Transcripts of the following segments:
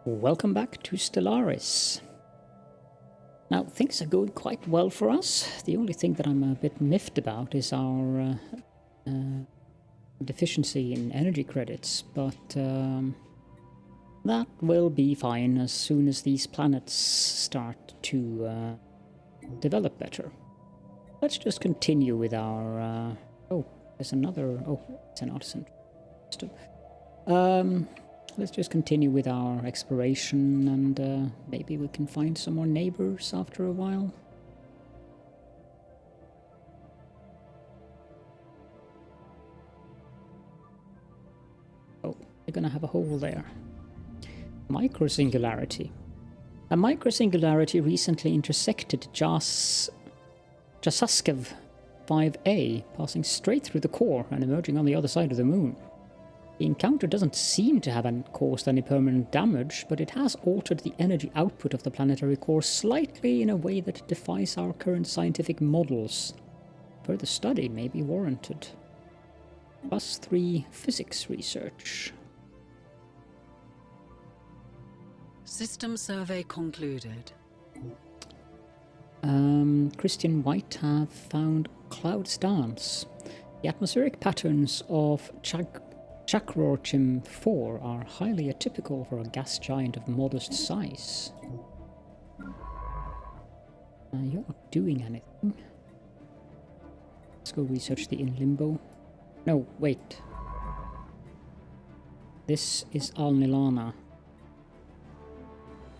Welcome back to Stellaris. Now, things are going quite well for us. The only thing that I'm a bit miffed about is our deficiency in energy credits, but that will be fine as soon as these planets start to develop better. Let's just continue with our... oh, there's another... oh, it's an artisan. Let's just continue with our exploration and maybe we can find some more neighbors after a while. Oh, they're gonna have a hole there. Microsingularity. A microsingularity recently intersected Jasaskev 5A, passing straight through the core and emerging on the other side of the moon. The encounter doesn't seem to have caused any permanent damage, but it has altered the energy output of the planetary core slightly in a way that defies our current scientific models. Further study may be warranted. +3 physics research. System survey concluded. Christian White have found cloud's dance. The atmospheric patterns of Chakrorchim 4 are highly atypical for a gas giant of modest size. You're not doing anything. Let's go research the limbo. No, wait. This is Alnilana.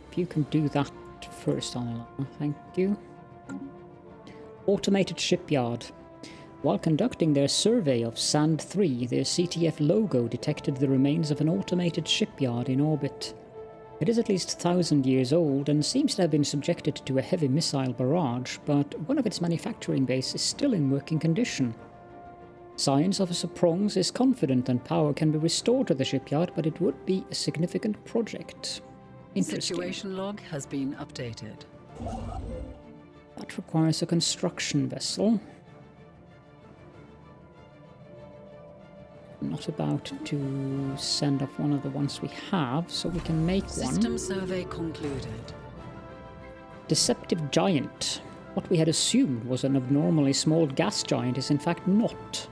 If you can do that first, Alnilana, thank you. Automated shipyard. While conducting their survey of Sand 3, their CTF logo detected the remains of an automated shipyard in orbit. It is at least 1,000 years old and seems to have been subjected to a heavy missile barrage, but one of its manufacturing bases is still in working condition. Science Officer Prongs is confident that power can be restored to the shipyard, but it would be a significant project. Interesting. Situation log has been updated. That requires a construction vessel. I'm not about to send off one of the ones we have, so we can make one. System survey concluded. Deceptive giant. What we had assumed was an abnormally small gas giant is in fact not.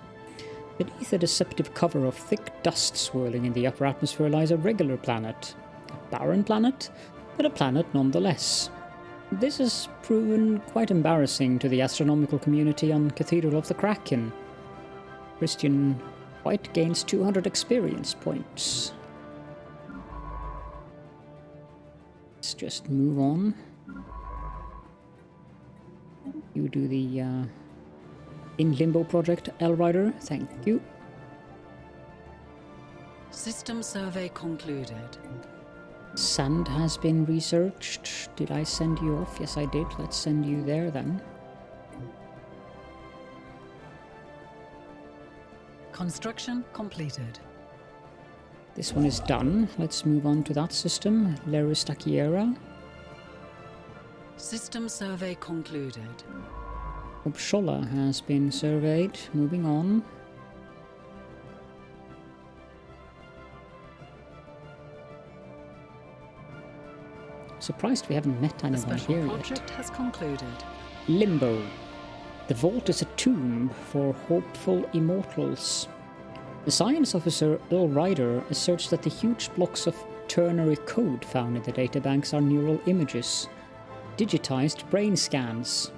Beneath a deceptive cover of thick dust swirling in the upper atmosphere lies a regular planet. A barren planet, but a planet nonetheless. This has proven quite embarrassing to the astronomical community on Cathedral of the Kraken. Christian White gains 200 experience points. Let's just move on. You do the In Limbo project, L-Rider. Thank you. System survey concluded. Sand has been researched. Did I send you off? Yes, I did. Let's send you there then. Construction completed. This one is done. Let's move on to that system. Leristakiera. System survey concluded. Upshola has been surveyed. Moving on. Surprised we haven't met anyone The special here project yet. has concluded. Limbo. The vault is a tomb for hopeful immortals. The science officer Earl Ryder asserts that the huge blocks of ternary code found in the databanks are neural images, digitized brain scans.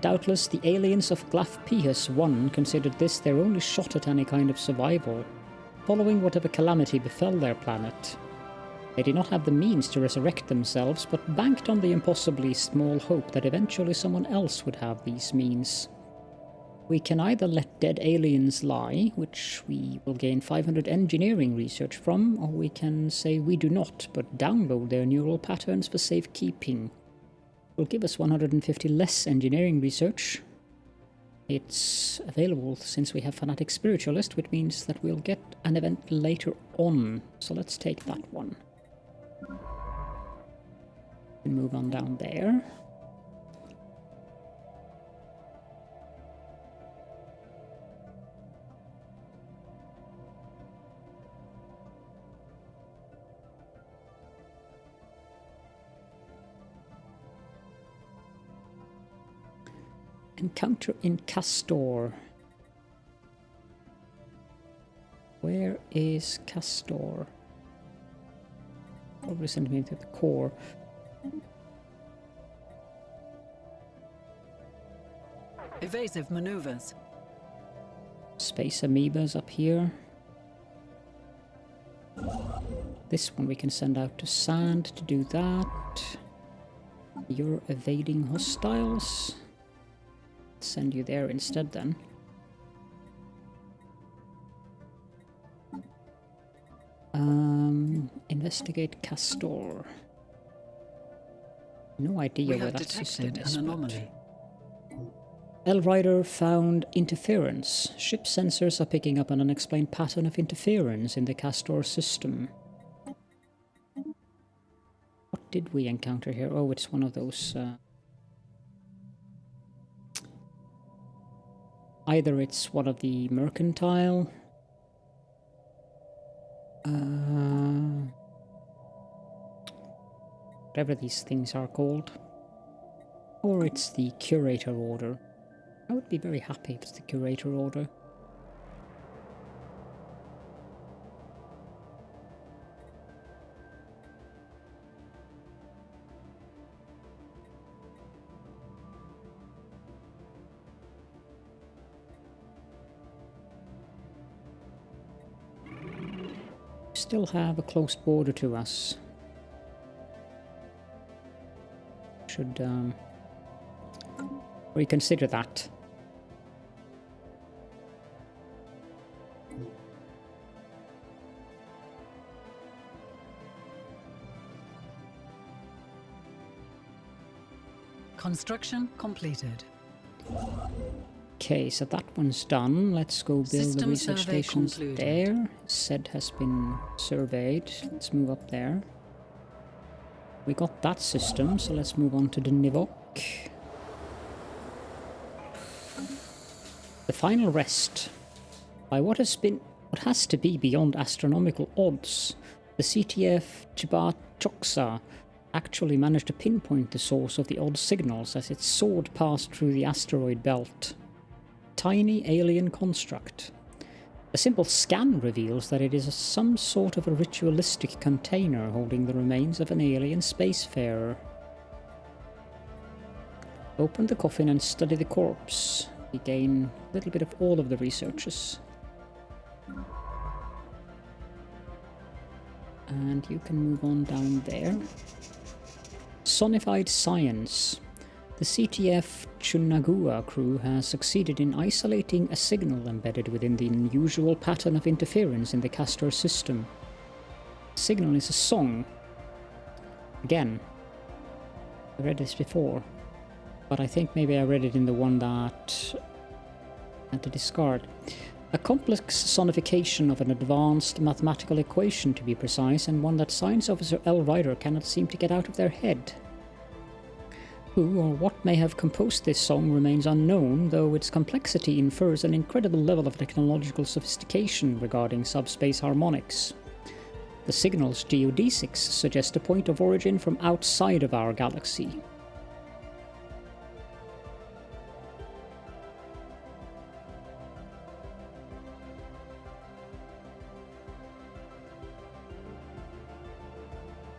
Doubtless the aliens of Glaf-Pius 1 considered this their only shot at any kind of survival, following whatever calamity befell their planet. They did not have the means to resurrect themselves, but banked on the impossibly small hope that eventually someone else would have these means. We can either let dead aliens lie, which we will gain 500 engineering research from, or we can say we do not, but download their neural patterns for safekeeping. It will give us 150 less engineering research. It's available since we have Fanatic Spiritualist, which means that we'll get an event later on, so let's take that one. And move on down there. Encounter in Castor. Where is Castor? Probably send me to the core. Evasive maneuvers. Space amoebas up here. This one we can send out to Sand to do that. You're evading hostiles. Send you there instead then. Investigate Castor. No idea where that system is. An anomaly. L-Rider found interference. Ship sensors are picking up an unexplained pattern of interference in the Castor system. What did we encounter here? Oh, it's one of those... either it's one of the mercantile... whatever these things are called. Or it's the Curator Order. I would be very happy if it's the Curator Order. Still have a closed border to us. Should reconsider that. Construction completed. Okay, so that one's done. Let's go build System the research survey stations concluded. there. SED has been surveyed. Let's move up there. We got that system, so let's move on to the Nivok. The final rest. By what has to be beyond astronomical odds, the CTF Chibat Choksa actually managed to pinpoint the source of the odd signals as it soared past through the asteroid belt. Tiny alien construct. A simple scan reveals that it is some sort of a ritualistic container holding the remains of an alien spacefarer. Open the coffin and study the corpse. We gain a little bit of all of the researches. And you can move on down there. Sonified science. The CTF Chunagua crew has succeeded in isolating a signal embedded within the unusual pattern of interference in the Castor system. The signal is a song. Again, I read this before, but I think maybe I read it in the one that I had to discard. A complex sonification of an advanced mathematical equation, to be precise, and one that Science Officer L-Rider cannot seem to get out of their head. Who or what may have composed this song remains unknown, though its complexity infers an incredible level of technological sophistication regarding subspace harmonics. The signal's geodesics suggest a point of origin from outside of our galaxy.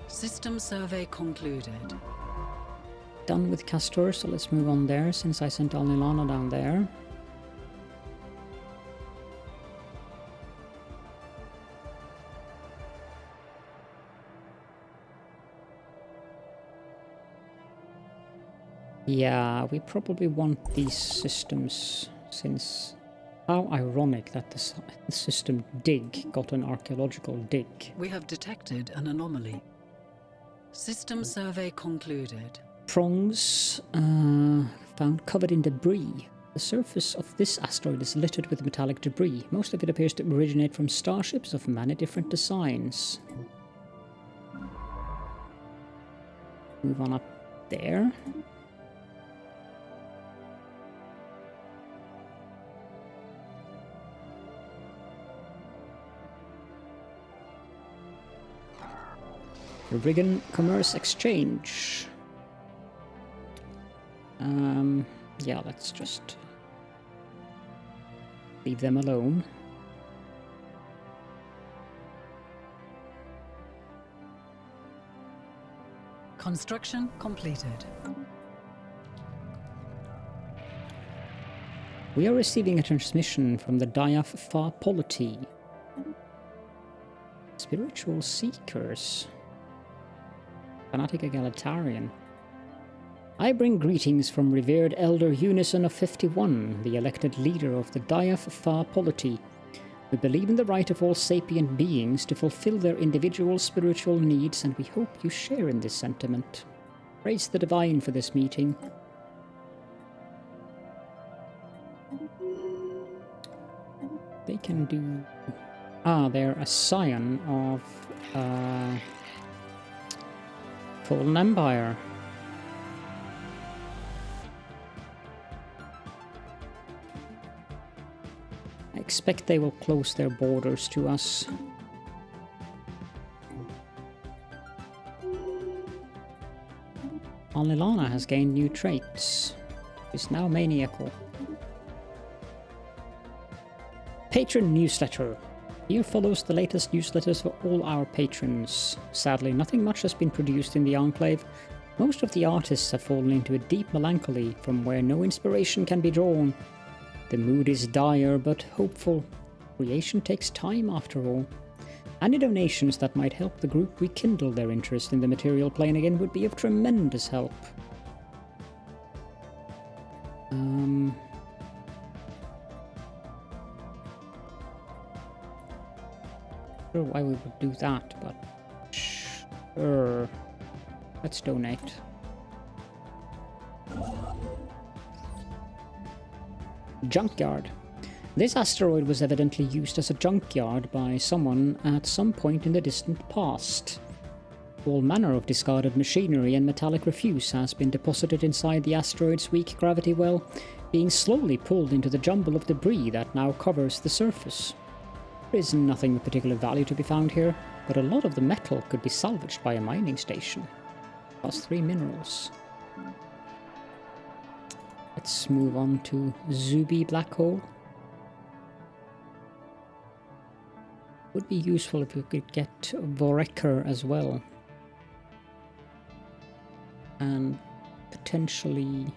System survey concluded. Done with Castor, so let's move on there, since I sent Alnilana down there. Yeah, we probably want these systems, since... How ironic that the system Dig got an archaeological dig. We have detected an anomaly. System survey concluded. Prongs found covered in debris. The surface of this asteroid is littered with metallic debris. Most of it appears to originate from starships of many different designs. Move on up there. Begone Commerce Exchange. Yeah, let's just leave them alone. Construction completed. We are receiving a transmission from the Diaph Far Polity. Spiritual Seekers. Fanatic Egalitarian. I bring greetings from revered Elder Unison of 51, the elected leader of the Diaph Far Polity. We believe in the right of all sapient beings to fulfill their individual spiritual needs, and we hope you share in this sentiment. Praise the Divine for this meeting. They can do... Ah, they're a scion of Fallen Empire. I expect they will close their borders to us. Alnilana has gained new traits. Is now maniacal. Patron newsletter. Here follows the latest newsletters for all our patrons. Sadly, nothing much has been produced in the Enclave. Most of the artists have fallen into a deep melancholy from where no inspiration can be drawn. The mood is dire but hopeful. Creation takes time after all. Any donations that might help the group rekindle their interest in the material plane again would be of tremendous help. Sure why we would do that, but sure. Let's donate. Junkyard. This asteroid was evidently used as a junkyard by someone at some point in the distant past. All manner of discarded machinery and metallic refuse has been deposited inside the asteroid's weak gravity well, being slowly pulled into the jumble of debris that now covers the surface. There is nothing of particular value to be found here, but a lot of the metal could be salvaged by a mining station. +3 minerals. Let's move on to Zubi Black Hole. Would be useful if we could get Voreker as well. And potentially...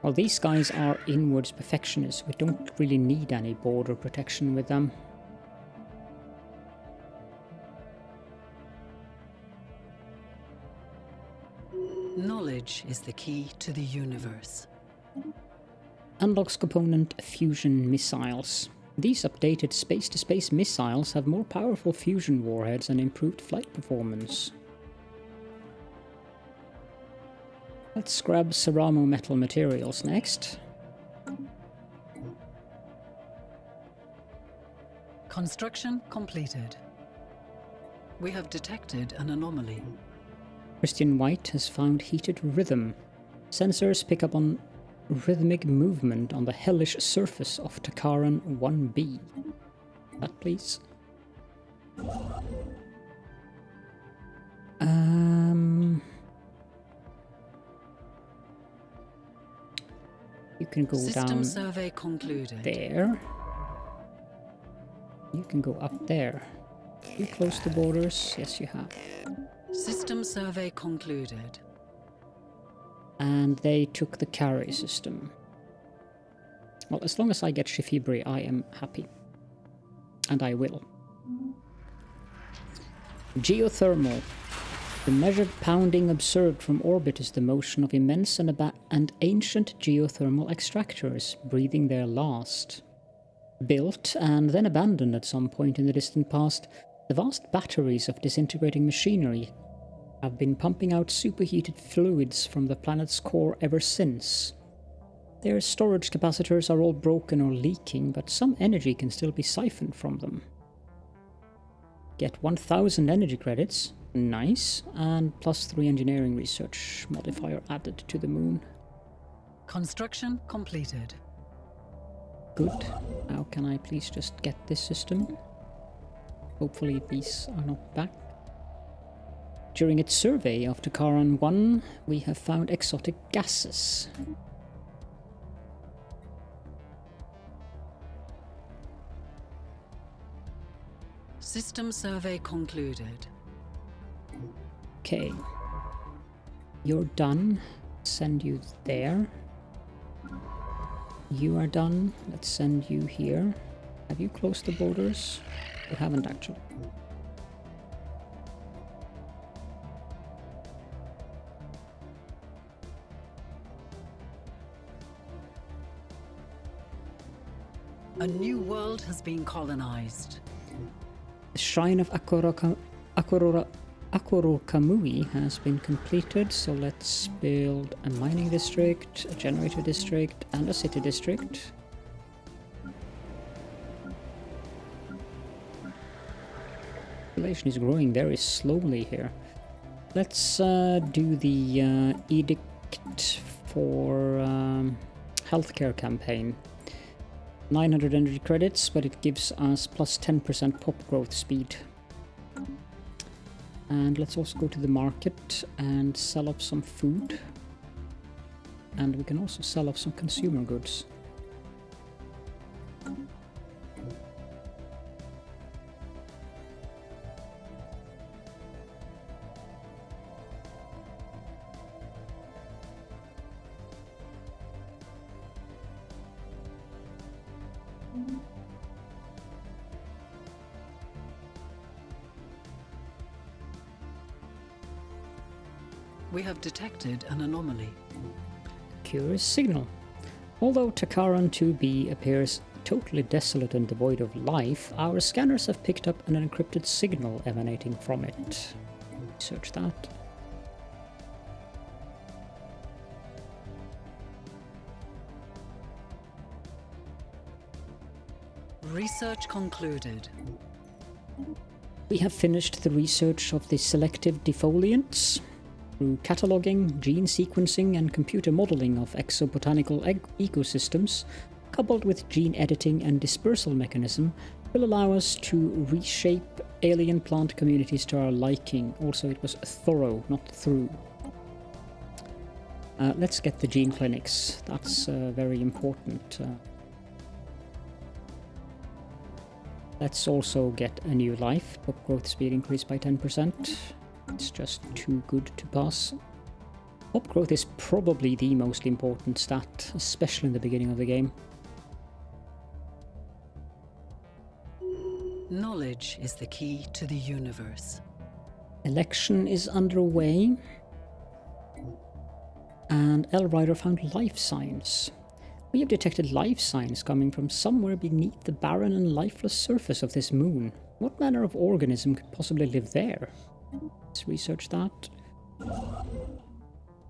Well, these guys are inwards perfectionists. We don't really need any border protection with them. Knowledge is the key to the universe. Unlocks component fusion missiles. These updated space-to-space missiles have more powerful fusion warheads and improved flight performance. Let's grab ceramo metal materials next. Construction completed. We have detected an anomaly. Christian White has found heated rhythm. Sensors pick up on rhythmic movement on the hellish surface of Takaran 1B. That, please. You can go System down survey concluded. there. You can go up there. You close the borders? Yes, you have. System survey concluded. And they took the carry system. Well, as long as I get Shifibri, I am happy. And I will. Geothermal. The measured pounding observed from orbit is the motion of immense and ancient geothermal extractors, breathing their last. Built and then abandoned at some point in the distant past, the vast batteries of disintegrating machinery have been pumping out superheated fluids from the planet's core ever since. Their storage capacitors are all broken or leaking, but some energy can still be siphoned from them. Get 1000 energy credits, nice, and +3 engineering research modifier added to the moon. Construction completed. Good. Now can I please just get this system? Hopefully these are not back. During its survey of Takaran 1, we have found exotic gases. System survey concluded. Okay. You're done. Send you there. You are done. Let's send you here. Have you closed the borders? You haven't actually. A new world has been colonized. The Shrine of Akorokamui has been completed, so let's build a mining district, a generator district, and a city district. Population is growing very slowly here. Let's do the edict for healthcare campaign. 900 energy credits, but it gives us plus 10% pop growth speed. And let's also go to the market and sell off some food. And we can also sell off some consumer goods. We have detected an anomaly. Curious signal. Although Takaran 2b appears totally desolate and devoid of life, our scanners have picked up an encrypted signal emanating from it. Search that. Research concluded. We have finished the research of the selective defoliants. Through cataloging, gene sequencing, and computer modeling of exobotanical ecosystems, coupled with gene editing and dispersal mechanism, will allow us to reshape alien plant communities to our liking. Also, it was thorough, not through. Let's get the gene clinics. That's very important. Let's also get a new life. Pop growth speed increased by 10%. It's just too good to pass. Pop growth is probably the most important stat, especially in the beginning of the game. Knowledge is the key to the universe. Election is underway. And L-Rider found life signs. We have detected life signs coming from somewhere beneath the barren and lifeless surface of this moon. What manner of organism could possibly live there? Let's research that.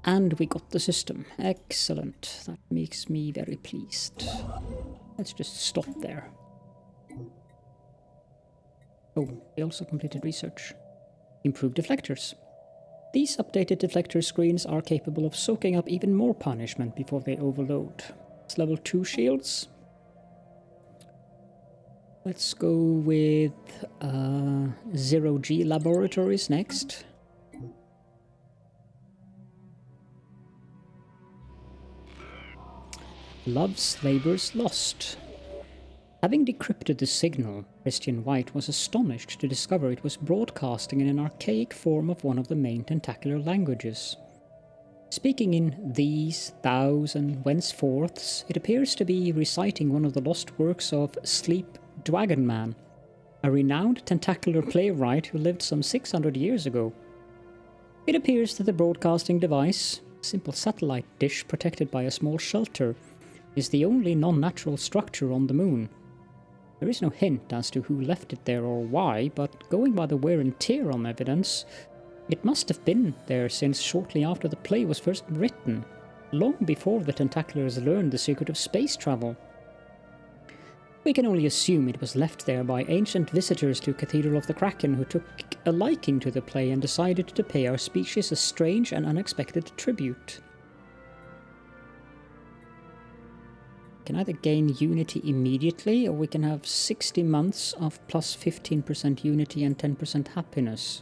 And we got the system. Excellent. That makes me very pleased. Let's just stop there. Oh, we also completed research. Improved deflectors. These updated deflector screens are capable of soaking up even more punishment before they overload. It's level 2 shields. Let's go with 0G laboratories next. Love's Labours Lost. Having decrypted the signal, Christian White was astonished to discover it was broadcasting in an archaic form of one of the main tentacular languages. Speaking in these, thous, and whenceforths, it appears to be reciting one of the lost works of Sleep Dwagonman, a renowned tentacular playwright who lived some 600 years ago. It appears that the broadcasting device, a simple satellite dish protected by a small shelter, is the only non-natural structure on the moon. There is no hint as to who left it there or why, but going by the wear and tear on evidence, it must have been there since shortly after the play was first written, long before the Tentaculars learned the secret of space travel. We can only assume it was left there by ancient visitors to Cathedral of the Kraken who took a liking to the play and decided to pay our species a strange and unexpected tribute. We can either gain unity immediately, or we can have 60 months of plus 15% unity and 10% happiness.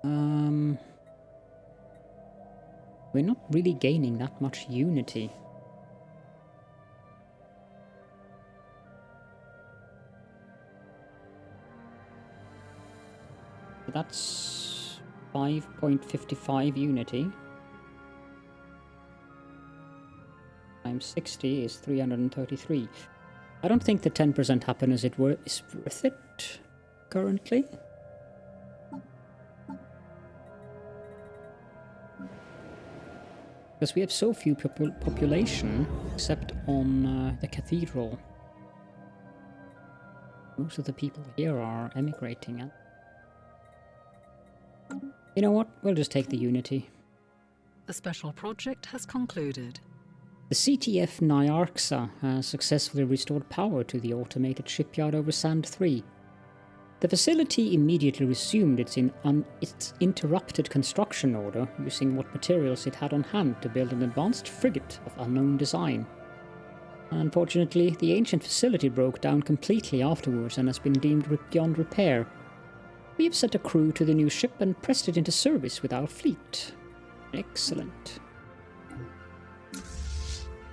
We're not really gaining that much unity. So that's 5.55 unity. Times 60 is 333. I don't think the 10% happiness is worth it currently. Because we have so few population, except on the cathedral. Most of the people here are emigrating. You know what? We'll just take the unity. The special project has concluded. The CTF Nyarxa has successfully restored power to the automated shipyard over Sand 3. The facility immediately resumed its interrupted construction order, using what materials it had on hand to build an advanced frigate of unknown design. Unfortunately, the ancient facility broke down completely afterwards and has been deemed beyond repair. We have sent a crew to the new ship and pressed it into service with our fleet. Excellent.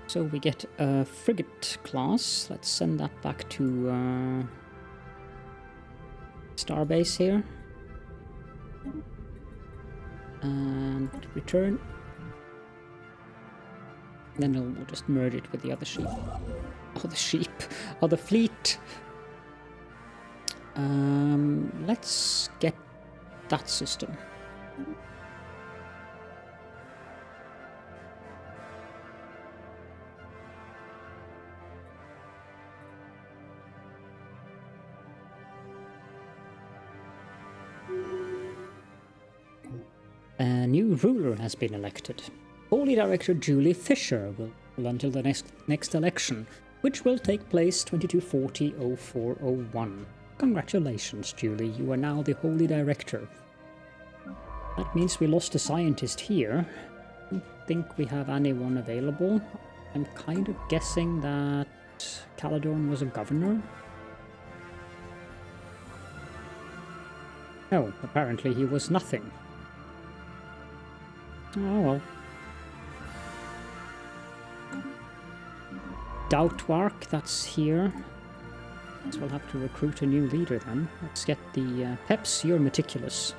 So we get a frigate class. Let's send that back to Starbase here. And return. Then we'll just merge it with the other sheep. Oh, the sheep. Oh, the fleet. Let's get that system. A new ruler has been elected. Holy Director Julie Fisher will rule until the next election, which will take place 2240-0401. Congratulations, Julie, you are now the Holy Director. That means we lost a scientist here. I don't think we have anyone available. I'm kind of guessing that Caledorn was a governor. No, apparently he was nothing. Oh well. Doubtwark, that's here. So we'll have to recruit a new leader then. Let's get the Peps, you're meticulous.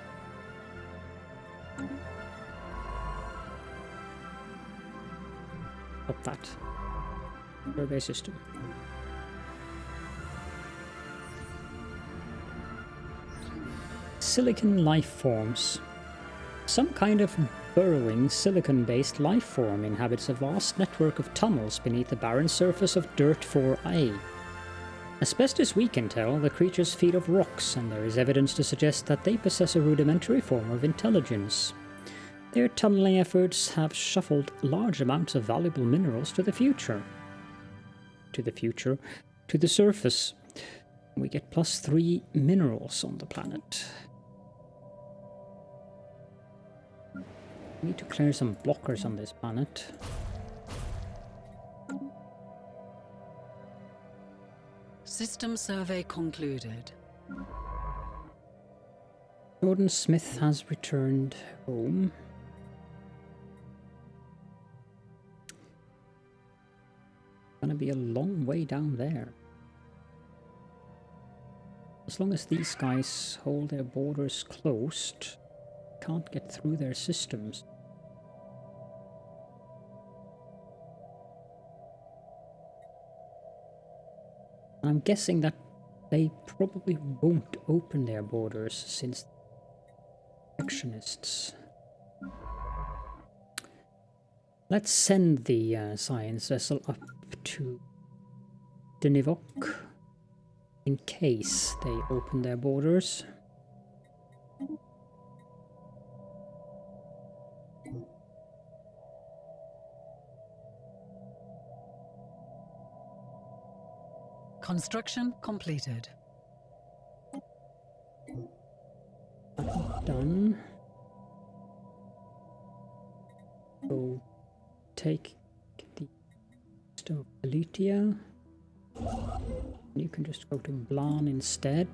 Up that. Survey system. Silicon life forms. Some kind of burrowing, silicon-based life form inhabits a vast network of tunnels beneath the barren surface of Dirt 4A. As best as we can tell, the creatures feed off rocks, and there is evidence to suggest that they possess a rudimentary form of intelligence. Their tunneling efforts have shuffled large amounts of valuable minerals to the surface. We get +3 minerals on the planet. We need to clear some blockers on this planet. System survey concluded. Jordan Smith has returned home. Gonna be a long way down there. As long as these guys hold their borders closed, can't get through their systems. I'm guessing that they probably won't open their borders since protectionists. Let's send the science vessel up to Denivok in case they open their borders. Construction completed. Done. So take the stone of Elitia. You can just go to Blan instead.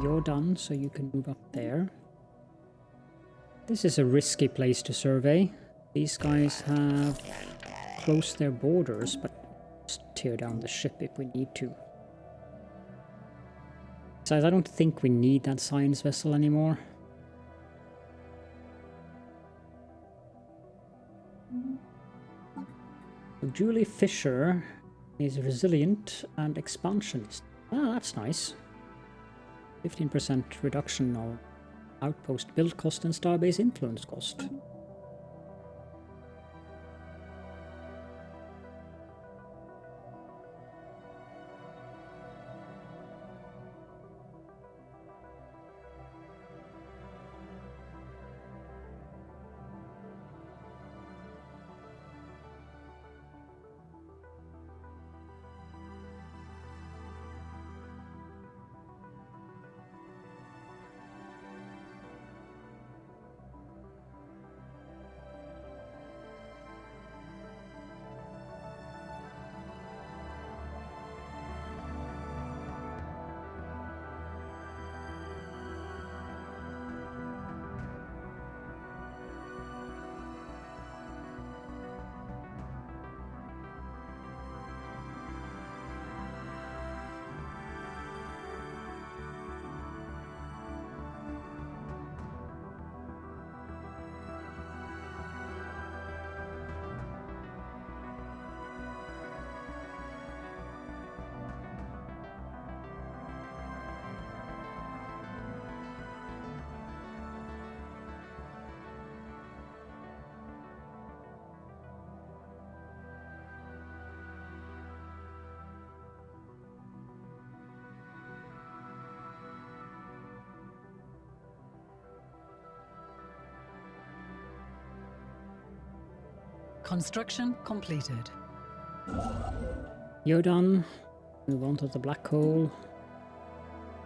You're done, so you can move up there. This is a risky place to survey. These guys have closed their borders, but just tear down the ship if we need to. Besides, I don't think we need that science vessel anymore. So Julie Fisher is resilient and expansionist. Ah, that's nice. 15% reduction of outpost build cost and starbase influence cost. Construction completed. You're done. Move on to the black hole.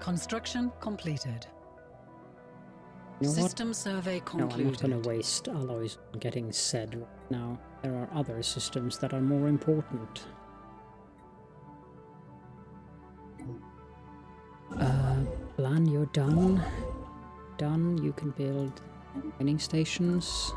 Construction completed. You know System what? survey No, concluded. I'm not going to waste alloys on getting said right now. There are other systems that are more important. Plan, you're done. Done. You can build mining stations.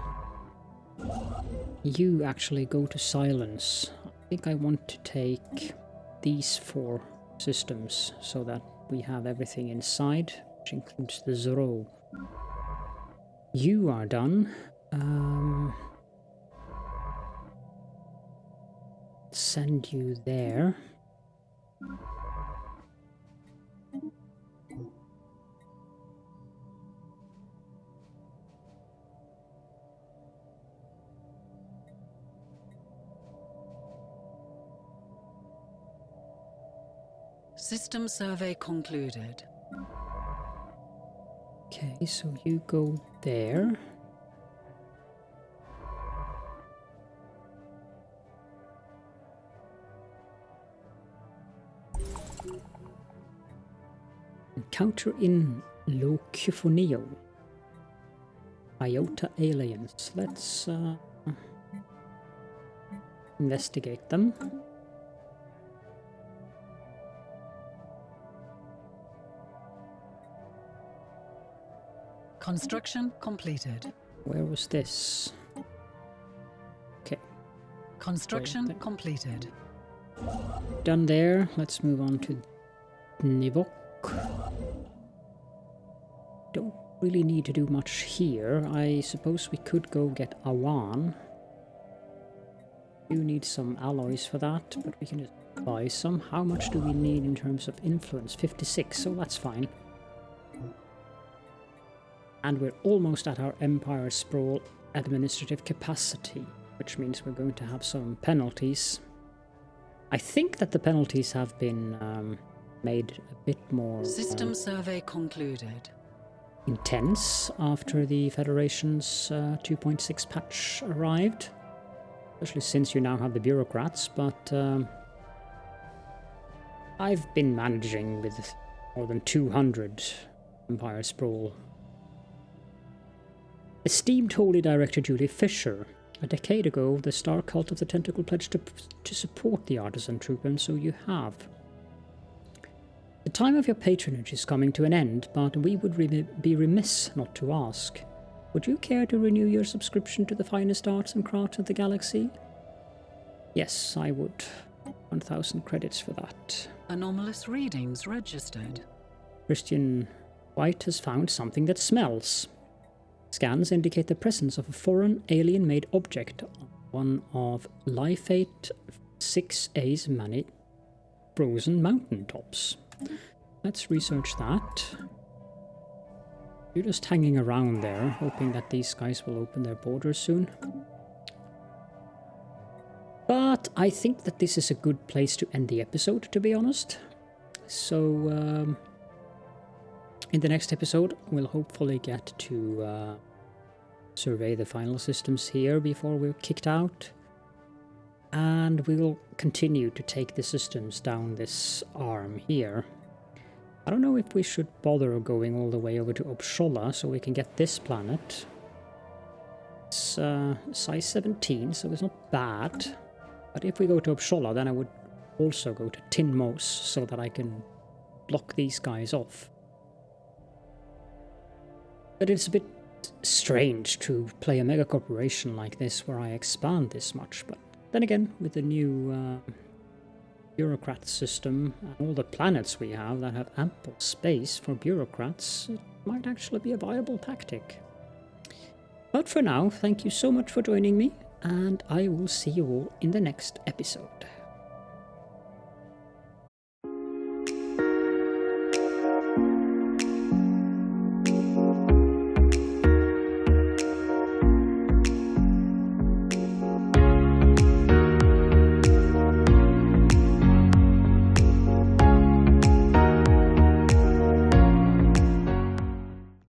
You actually go to silence. I think I want to take these 4 systems so that we have everything inside, which includes the Zoro. You are done. Send you there. System survey concluded. Okay, so you go there. Encounter in Locufonio. Iota aliens. Let's investigate them. Construction completed. Where was this? Okay. Construction Well, completed. Done there. Let's move on to Nivok. Don't really need to do much here. I suppose we could go get Awan. Do need some alloys for that, but we can just buy some. How much do we need in terms of influence? 56, so that's fine. And we're almost at our Empire Sprawl administrative capacity, which means we're going to have some penalties. I think that the penalties have been made a bit more System survey concluded. intense after the Federation's 2.6 patch arrived. Especially since you now have the bureaucrats, but I've been managing with more than 200 Empire Sprawl. Esteemed Holy Director Julie Fisher. A decade ago, the Star Cult of the Tentacle pledged to support the Artisan Troop, and so you have. The time of your patronage is coming to an end, but we would be remiss not to ask. Would you care to renew your subscription to the finest arts and crafts of the galaxy? Yes, I would. 1,000 credits for that. Anomalous readings registered. Christian White has found something that smells. Scans indicate the presence of a foreign alien-made object on one of Lifate 6A's many frozen mountaintops. Let's research that. You're just hanging around there, hoping that these guys will open their borders soon. But I think that this is a good place to end the episode, to be honest. So, in the next episode, we'll hopefully get to survey the final systems here before we're kicked out. And we will continue to take the systems down this arm here. I don't know if we should bother going all the way over to Upshola so we can get this planet. It's size 17, so it's not bad. But if we go to Upshola, then I would also go to Tinmos so that I can block these guys off. But it's a bit strange to play a mega corporation like this where I expand this much. But then again, with the new bureaucrat system and all the planets we have that have ample space for bureaucrats, it might actually be a viable tactic. But for now, thank you so much for joining me, and I will see you all in the next episode.